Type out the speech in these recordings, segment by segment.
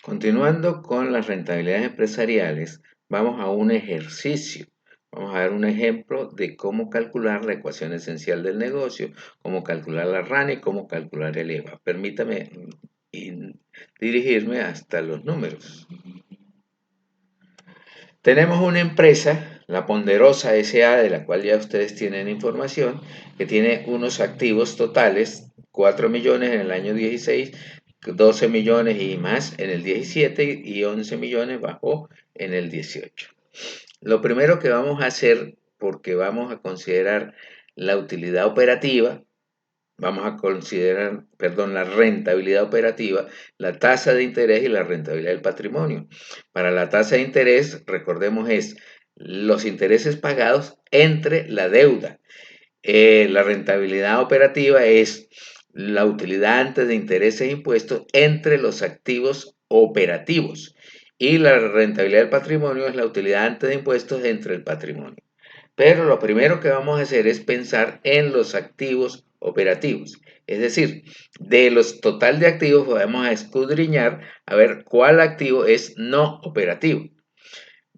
Continuando con las rentabilidades empresariales, vamos a un ejercicio. Vamos a ver un ejemplo de cómo calcular la ecuación esencial del negocio, cómo calcular la RAN y cómo calcular el EVA. Permítame dirigirme hasta los números. Tenemos una empresa, la Ponderosa S.A., de la cual ya ustedes tienen información, que tiene unos activos totales, 4 millones en el año 16, 12 millones y más en el 17 y 11 millones bajó en el 18. Lo primero que vamos a hacer, porque vamos a considerar la utilidad operativa, vamos a considerar, la rentabilidad operativa, la tasa de interés y la rentabilidad del patrimonio. Para la tasa de interés, recordemos, es los intereses pagados entre la deuda. La rentabilidad operativa es la utilidad antes de intereses e impuestos entre los activos operativos. Y la rentabilidad del patrimonio es la utilidad antes de impuestos entre el patrimonio. Pero lo primero que vamos a hacer es pensar en los activos operativos. Es decir, de los total de activos vamos a escudriñar a ver cuál activo es no operativo.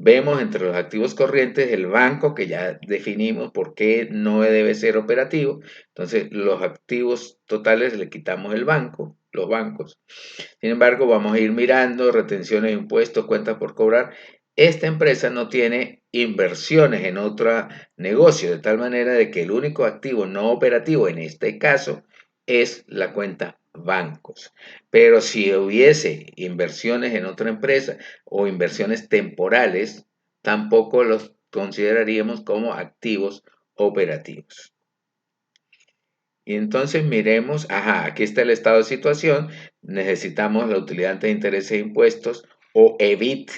Vemos entre los activos corrientes el banco, que ya definimos por qué no debe ser operativo. Entonces, los activos totales le quitamos el banco, los bancos. Sin embargo, vamos a ir mirando retenciones de impuestos, cuentas por cobrar. Esta empresa no tiene inversiones en otro negocio, de tal manera de que el único activo no operativo en este caso es la cuenta bancos. Pero si hubiese inversiones en otra empresa o inversiones temporales, tampoco los consideraríamos como activos operativos. Y entonces miremos, aquí está el estado de situación, necesitamos la utilidad antes de intereses e impuestos o EBIT,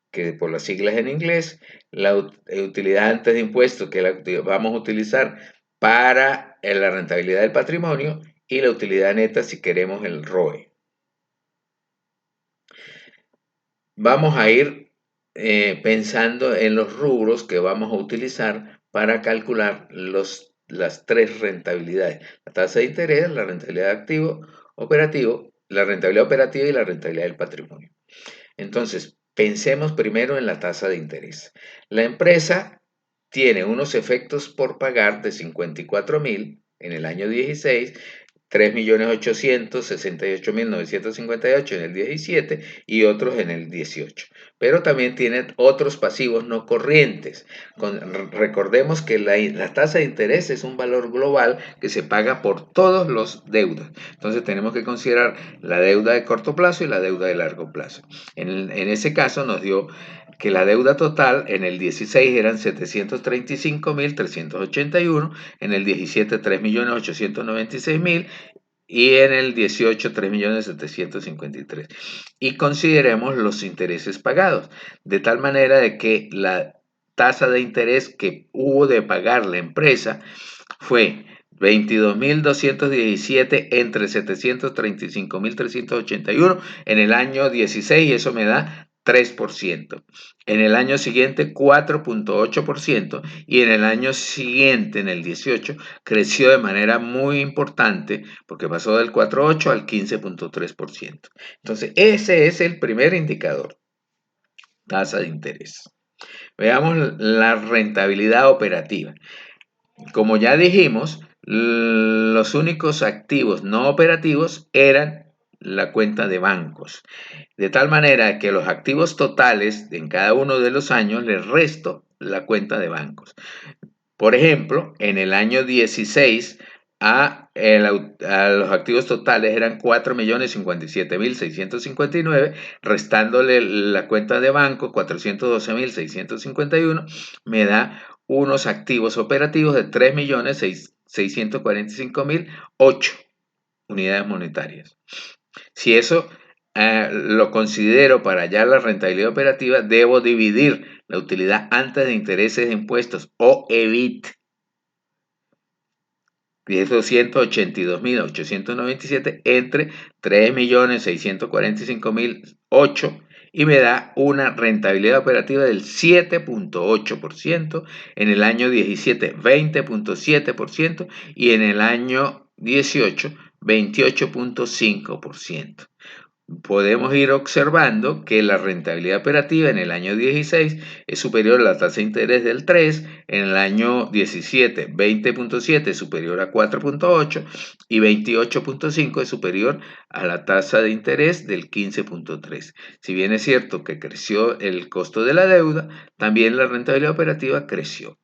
que por las siglas en inglés, la utilidad antes de impuestos que la vamos a utilizar para la rentabilidad del patrimonio y la utilidad neta si queremos el ROE. Vamos a ir pensando en los rubros que vamos a utilizar para calcular las tres rentabilidades. La tasa de interés, la rentabilidad de activo operativo, la rentabilidad operativa y la rentabilidad del patrimonio. Entonces, pensemos primero en la tasa de interés. La empresa tiene unos efectos por pagar de 54.000 en el año 16, 3.868.958 en el 17 y otros en el 18. Pero también tiene otros pasivos no corrientes. Recordemos que la tasa de interés es un valor global que se paga por todos los deudas. Entonces tenemos que considerar la deuda de corto plazo y la deuda de largo plazo. En ese caso nos dio que la deuda total en el 16 eran 735.381, en el 17 3.896.000 y en el 18 3.753.000. Y consideremos los intereses pagados, de tal manera de que la tasa de interés que hubo de pagar la empresa fue 22.217 entre 735.381 en el año 16 y eso me da 3%. En el año siguiente 4.8% y en el año siguiente, en el 18, creció de manera muy importante porque pasó del 4.8 al 15.3%. Entonces, ese es el primer indicador, tasa de interés. Veamos la rentabilidad operativa. Como ya dijimos, los únicos activos no operativos eran la cuenta de bancos. De tal manera que los activos totales en cada uno de los años les resto la cuenta de bancos. Por ejemplo, en el año 16 a los activos totales eran 4.057.659, restándole la cuenta de banco 412.651, me da unos activos operativos de 3.645.008 unidades monetarias. Si eso lo considero para hallar la rentabilidad operativa, debo dividir la utilidad antes de intereses de impuestos o EBIT, que es 282.897 entre 3.645.008 y me da una rentabilidad operativa del 7.8%, en el año 17 20.7% y en el año 18 28.5%. podemos ir observando que la rentabilidad operativa en el año 16 es superior a la tasa de interés del 3, en el año 17 20.7 es superior a 4.8 y 28.5 es superior a la tasa de interés del 15.3. Si bien es cierto que creció el costo de la deuda, también la rentabilidad operativa creció.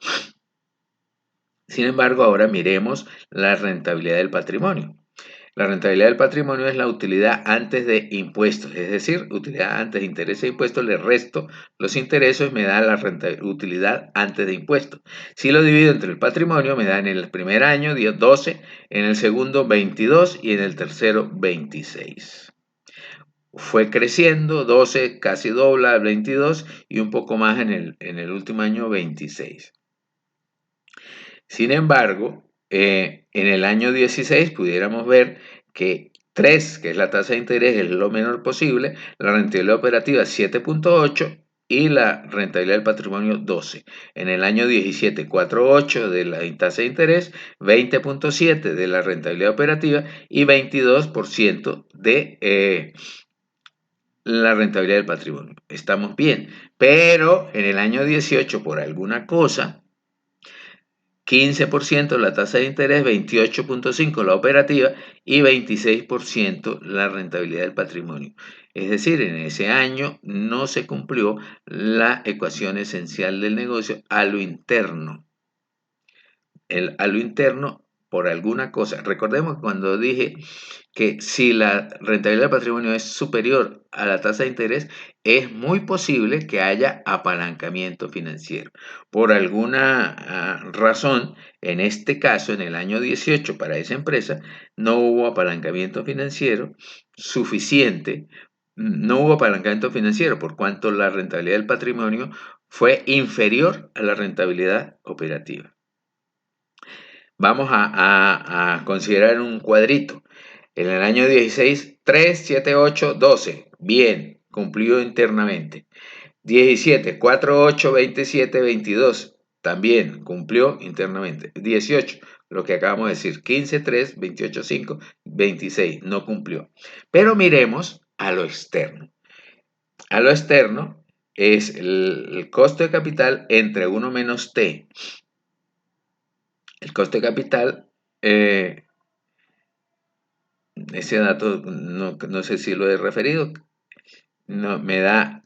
Sin embargo, ahora miremos la rentabilidad del patrimonio. La rentabilidad del patrimonio es la utilidad antes de impuestos, es decir, utilidad antes de intereses e impuestos, le resto los intereses, me da la utilidad antes de impuestos. Si lo divido entre el patrimonio, me da en el primer año 12, en el segundo 22 y en el tercero 26. Fue creciendo, 12 casi dobla, 22 y un poco más en el último año 26. Sin embargo, en el año 16 pudiéramos ver que 3, que es la tasa de interés, es lo menor posible, la rentabilidad operativa 7.8 y la rentabilidad del patrimonio 12. En el año 17, 4.8 de la tasa de interés, 20.7 de la rentabilidad operativa y 22% de la rentabilidad del patrimonio. Estamos bien, pero en el año 18, por alguna cosa, 15% la tasa de interés, 28.5% la operativa y 26% la rentabilidad del patrimonio. Es decir, en ese año no se cumplió la ecuación esencial del negocio a lo interno. A lo interno por alguna cosa. Recordemos cuando dije que si la rentabilidad del patrimonio es superior a la tasa de interés, es muy posible que haya apalancamiento financiero. Por alguna razón, en este caso, en el año 18, para esa empresa, no hubo apalancamiento financiero suficiente. No hubo apalancamiento financiero, por cuanto la rentabilidad del patrimonio fue inferior a la rentabilidad operativa. Vamos a considerar un cuadrito. En el año 16, 3, 7, 8, 12. Bien, cumplido internamente. 17, 4, 8, 27, 22. También cumplió internamente. 18, lo que acabamos de decir. 15, 3, 28, 5, 26. No cumplió. Pero miremos a lo externo. A lo externo es el costo de capital entre 1 menos T. El costo de capital, ese dato no sé si lo he referido, no, me da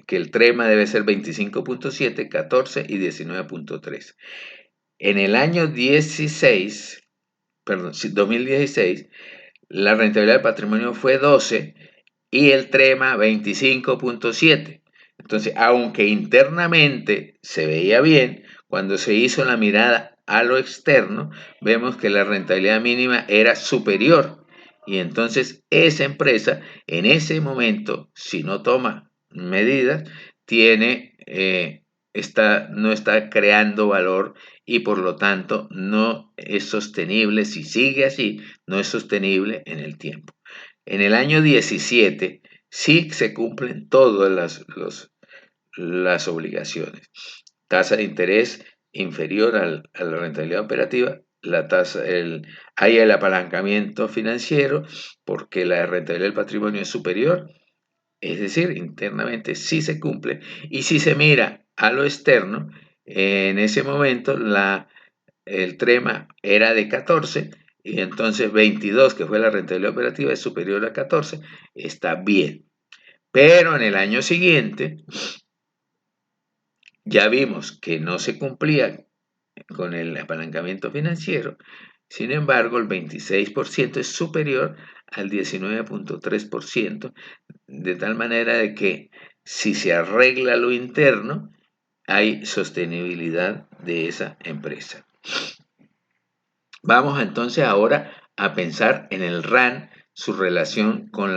que el TREMA debe ser 25.7, 14 y 19.3. En el año 2016, la rentabilidad del patrimonio fue 12 y el TREMA 25.7. Entonces, aunque internamente se veía bien, cuando se hizo la mirada a lo externo, vemos que la rentabilidad mínima era superior. Y entonces esa empresa, en ese momento, si no toma medidas, no está creando valor y por lo tanto no es sostenible. Si sigue así, no es sostenible en el tiempo. En el año 17 sí se cumplen todas las obligaciones. Tasa de interés inferior a la rentabilidad operativa, hay el apalancamiento financiero porque la rentabilidad del patrimonio es superior, es decir, internamente sí se cumple. Y si se mira a lo externo, en ese momento el TREMA era de 14 y entonces 22, que fue la rentabilidad operativa, es superior a 14, está bien. Pero en el año siguiente ya vimos que no se cumplía con el apalancamiento financiero. Sin embargo, el 26% es superior al 19.3%, de tal manera de que si se arregla lo interno, hay sostenibilidad de esa empresa. Vamos entonces ahora a pensar en el RAN, su relación con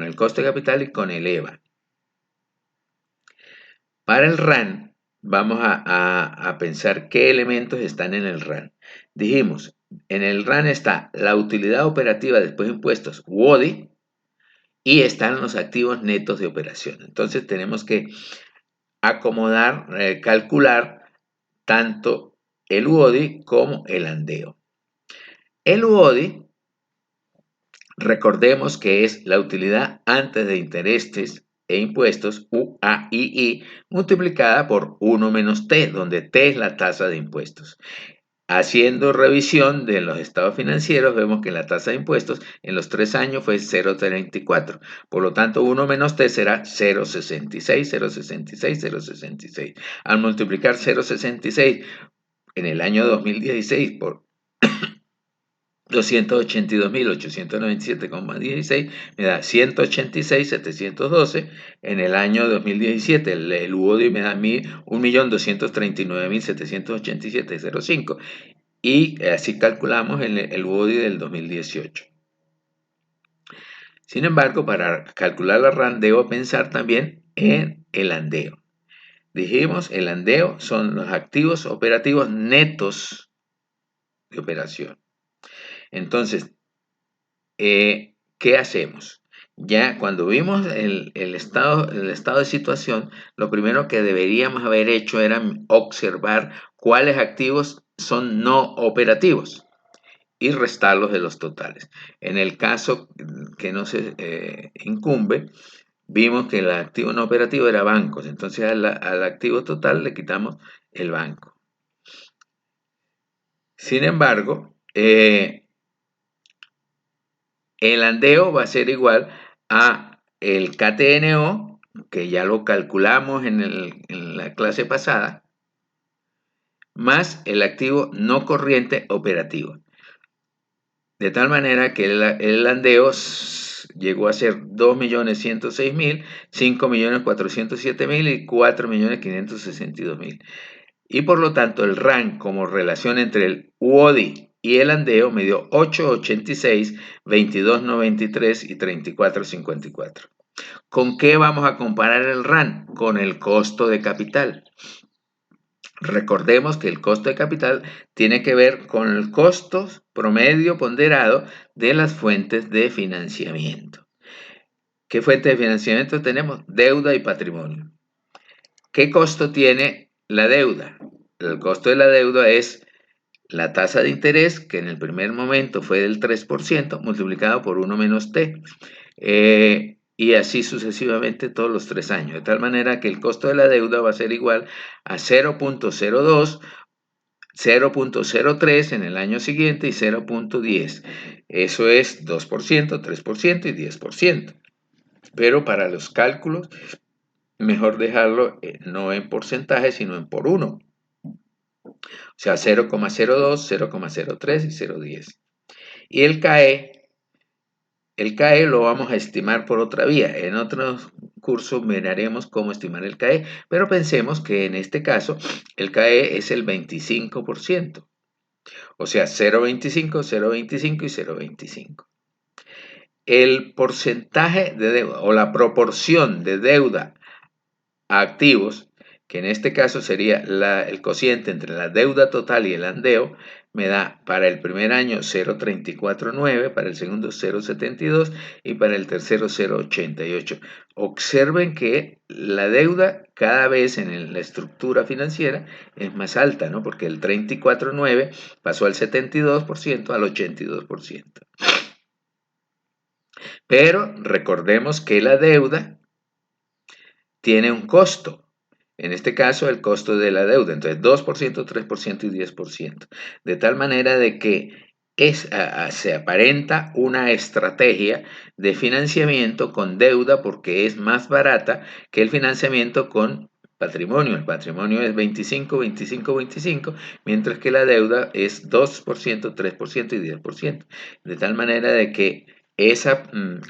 el costo de capital y con el EVA. Para el RAN, vamos a pensar qué elementos están en el RAN. Dijimos, en el RAN está la utilidad operativa después de impuestos, WODI, y están los activos netos de operación. Entonces tenemos que acomodar, calcular tanto el WODI como el ANDEO. El WODI Recordemos que es la utilidad antes de intereses e impuestos, UAII, multiplicada por 1 menos T, donde T es la tasa de impuestos. Haciendo revisión de los estados financieros, vemos que la tasa de impuestos en los 3 años fue 0,34. Por lo tanto, 1 menos T será 0,66, 0,66, 0,66. Al multiplicar 0,66 en el año 2016 por 282.897,16 me da 186.712. En el año 2017 el UODI me da 1.239.787,05 y así calculamos el UODI del 2018. Sin embargo, para calcular la RAN debo pensar también en el andeo. Dijimos, el andeo son los activos operativos netos de operación. Entonces, ¿qué hacemos? Ya cuando vimos el estado de situación, lo primero que deberíamos haber hecho era observar cuáles activos son no operativos y restarlos de los totales. En el caso que no se incumbe, vimos que el activo no operativo era bancos, entonces al activo total le quitamos el banco. Sin embargo, el andeo va a ser igual a el KTNO, que ya lo calculamos en la clase pasada, más el activo no corriente operativo. De tal manera que el andeo llegó a ser 2.106.000, 5.407.000 y 4.562.000. Y por lo tanto el RAN como relación entre el UODI y el andeo me dio 8.86, 22.93 y 34.54. ¿Con qué vamos a comparar el RAN? Con el costo de capital. Recordemos que el costo de capital tiene que ver con el costo promedio ponderado de las fuentes de financiamiento. ¿Qué fuentes de financiamiento tenemos? Deuda y patrimonio. ¿Qué costo tiene la deuda? El costo de la deuda es la tasa de interés, que en el primer momento fue del 3%, multiplicado por 1 menos T. Y así sucesivamente todos los 3 años. De tal manera que el costo de la deuda va a ser igual a 0.02, 0.03 en el año siguiente y 0.10. Eso es 2%, 3% y 10%. Pero para los cálculos, mejor dejarlo no en porcentaje, sino en por 1. O sea, 0,02, 0,03 y 0,10. Y el CAE lo vamos a estimar por otra vía. En otros cursos miraremos cómo estimar el CAE, pero pensemos que en este caso el CAE es el 25%. O sea, 0,25, 0,25 y 0,25. El porcentaje de deuda o la proporción de deuda a activos, que en este caso sería el cociente entre la deuda total y el andeo, me da para el primer año 0,349, para el segundo 0,72 y para el tercero 0,88. Observen que la deuda cada vez en la estructura financiera es más alta, ¿no? Porque el 34,9 pasó al 72%, al 82%. Pero recordemos que la deuda tiene un costo. En este caso, el costo de la deuda, entonces 2%, 3% y 10%. De tal manera de que se aparenta una estrategia de financiamiento con deuda porque es más barata que el financiamiento con patrimonio. El patrimonio es 25, 25, 25, mientras que la deuda es 2%, 3% y 10%. De tal manera de que ese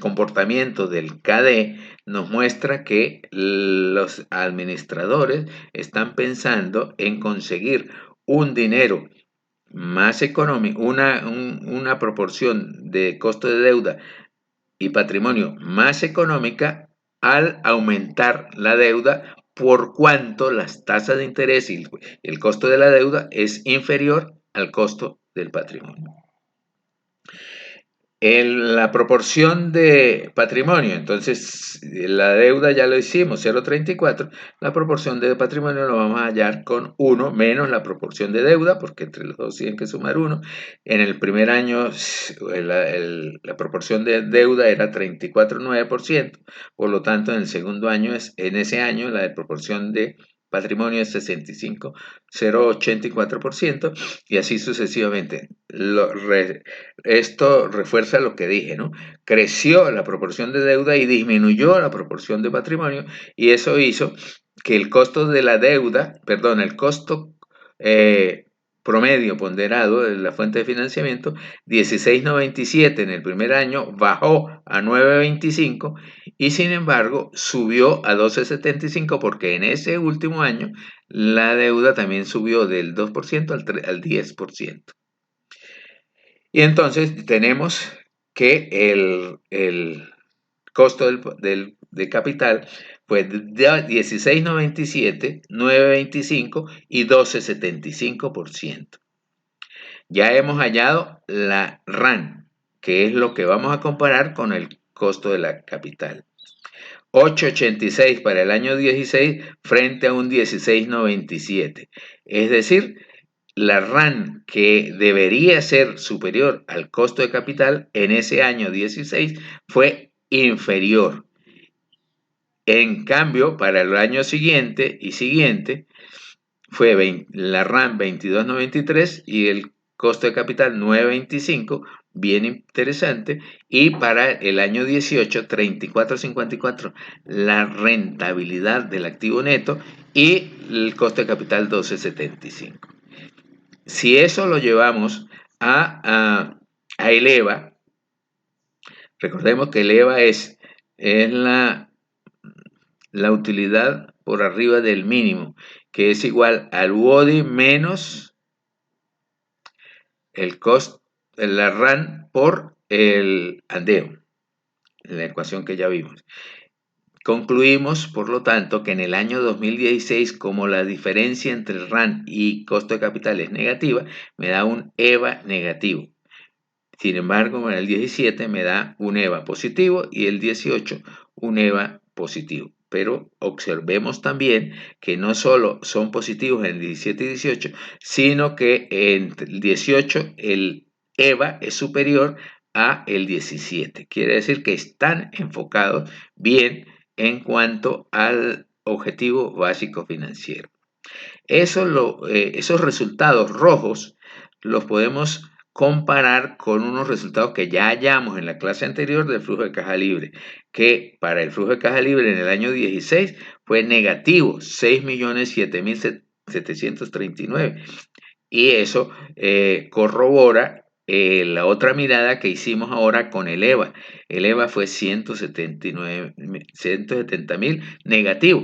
comportamiento del KD nos muestra que los administradores están pensando en conseguir un dinero más económico, una proporción de costo de deuda y patrimonio más económica al aumentar la deuda por cuanto las tasas de interés y el costo de la deuda es inferior al costo del patrimonio. La proporción de patrimonio, entonces la deuda ya lo hicimos, 0,34. La proporción de patrimonio lo vamos a hallar con 1 menos la proporción de deuda, porque entre los dos tienen que sumar 1. En el primer año la proporción de deuda era 34,9%, por lo tanto en el segundo año, en ese año, la proporción de patrimonio es 65,084%, y así sucesivamente. Esto refuerza lo que dije, ¿no? Creció la proporción de deuda y disminuyó la proporción de patrimonio, y eso hizo que el costo de la deuda, perdón, el costo promedio ponderado de la fuente de financiamiento, 16,97 en el primer año, bajó a 9,25, y sin embargo subió a 12,75 porque en ese último año la deuda también subió del 2% al 10%. Y entonces tenemos que el costo de capital fue de 16,97, 9,25 y 12,75%. Ya hemos hallado la RAN, que es lo que vamos a comparar con el costo de la capital. 8,86 para el año 16 frente a un 16,97. Es decir, la RAN, que debería ser superior al costo de capital en ese año 16, fue inferior. En cambio, para el año siguiente y siguiente, fue la RAN 22,93 y el costo de capital 9,25, bien interesante. Y para el año 18, 34,54 la rentabilidad del activo neto y el costo de capital 12,75. Si eso lo llevamos a Eleva, recordemos que Eleva es la utilidad por arriba del mínimo, que es igual al WODI menos el costo, la RAN por el andeo, la ecuación que ya vimos. Concluimos, por lo tanto, que en el año 2016, como la diferencia entre RAN y costo de capital es negativa, me da un EVA negativo. Sin embargo, en el 17 me da un EVA positivo y el 18 un EVA positivo. Pero observemos también que no solo son positivos en el 17 y 18, sino que en el 18 el EVA es superior a el 17. Quiere decir que están enfocados bien en cuanto al objetivo básico financiero. Esos resultados rojos los podemos comparar con unos resultados que ya hallamos en la clase anterior del flujo de caja libre, que para el flujo de caja libre en el año 16 fue negativo, 6,007,739. Y eso corrobora la otra mirada que hicimos ahora con el EVA. El EVA fue 170,000 negativo.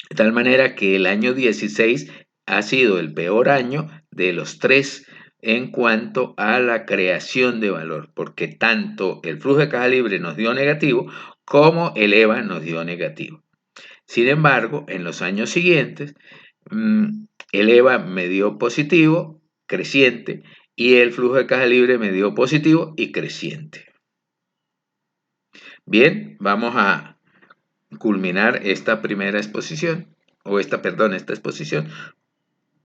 De tal manera que el año 16 ha sido el peor año de los tres en cuanto a la creación de valor, porque tanto el flujo de caja libre nos dio negativo como el EVA nos dio negativo. Sin embargo, en los años siguientes, el EVA me dio positivo, creciente, y el flujo de caja libre me dio positivo y creciente. Bien, vamos a culminar esta primera exposición, esta exposición,